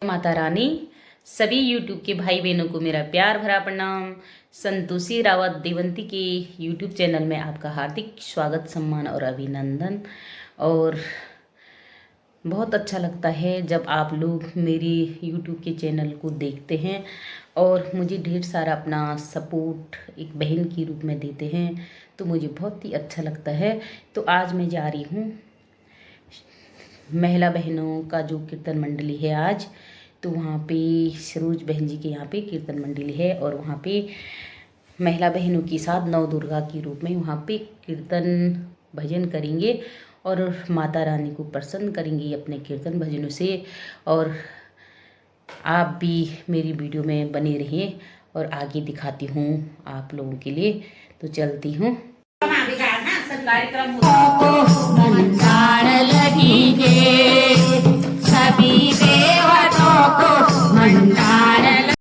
माता रानी। सभी यूट्यूब के भाई बहनों को मेरा प्यार भरा प्रणाम। संतोषी रावत देवंती के यूट्यूब चैनल में आपका हार्दिक स्वागत, सम्मान और अभिनंदन। और बहुत अच्छा लगता है जब आप लोग मेरी यूट्यूब के चैनल को देखते हैं और मुझे ढेर सारा अपना सपोर्ट एक बहन के रूप में देते हैं, तो मुझे बहुत ही अच्छा लगता है। तो आज मैं जा रही हूँ महिला बहनों का जो कीर्तन मंडली है आज, तो वहाँ पे सरोज बहन जी के यहाँ पे कीर्तन मंडली है और वहाँ पे महिला बहनों के साथ नव दुर्गा के रूप में वहाँ पे कीर्तन भजन करेंगे और माता रानी को प्रसन्न करेंगे अपने कीर्तन भजनों से। और आप भी मेरी वीडियो में बने रहिए और आगे दिखाती हूँ आप लोगों के लिए। तो चलती हूँ। सभी देवताओं को मंडार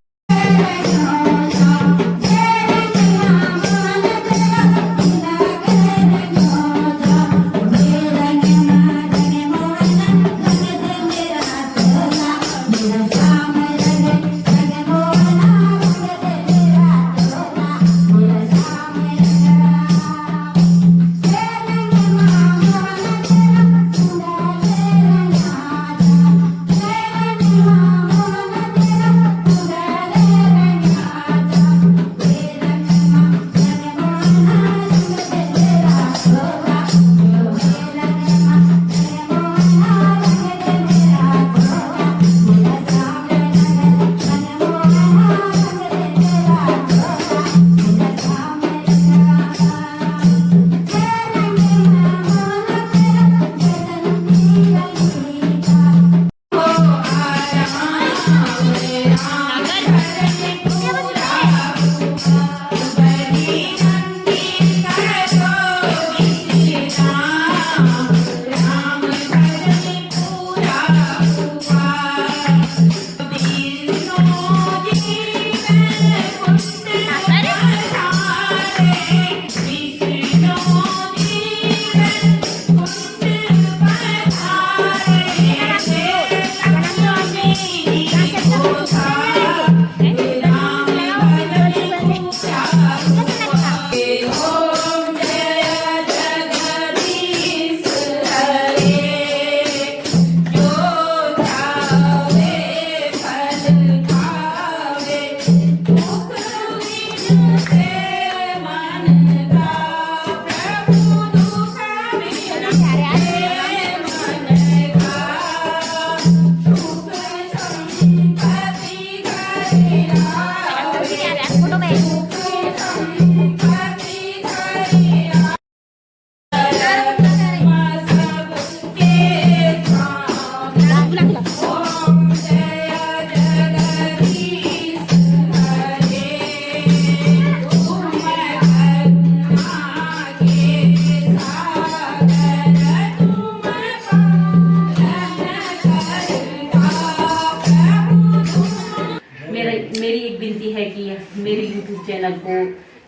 मेरी एक विनती है कि मेरे YouTube चैनल को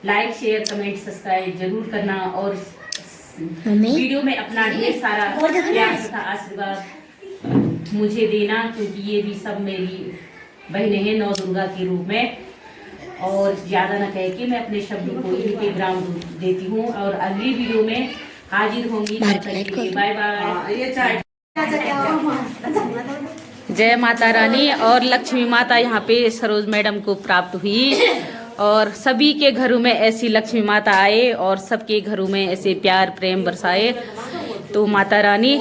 लाइक, शेयर, कमेंट, सब्सक्राइब जरूर करना और वीडियो में अपना ढेर सारा प्यार तथा आशीर्वाद मुझे देना, क्योंकि ये भी सब मेरी बहनें हैं नव दुर्गा के रूप में। और ज़्यादा ना कह के मैं अपने शब्दों को यहीं पे विराम देती हूँ और अगली वीडियो में हाजिर होंगी। Bye bye. जय माता रानी। और लक्ष्मी माता यहाँ पे सरोज मैडम को प्राप्त हुई और सभी के घरों में ऐसी लक्ष्मी माता आए और सबके घरों में ऐसे प्यार प्रेम बरसाए। तो माता रानी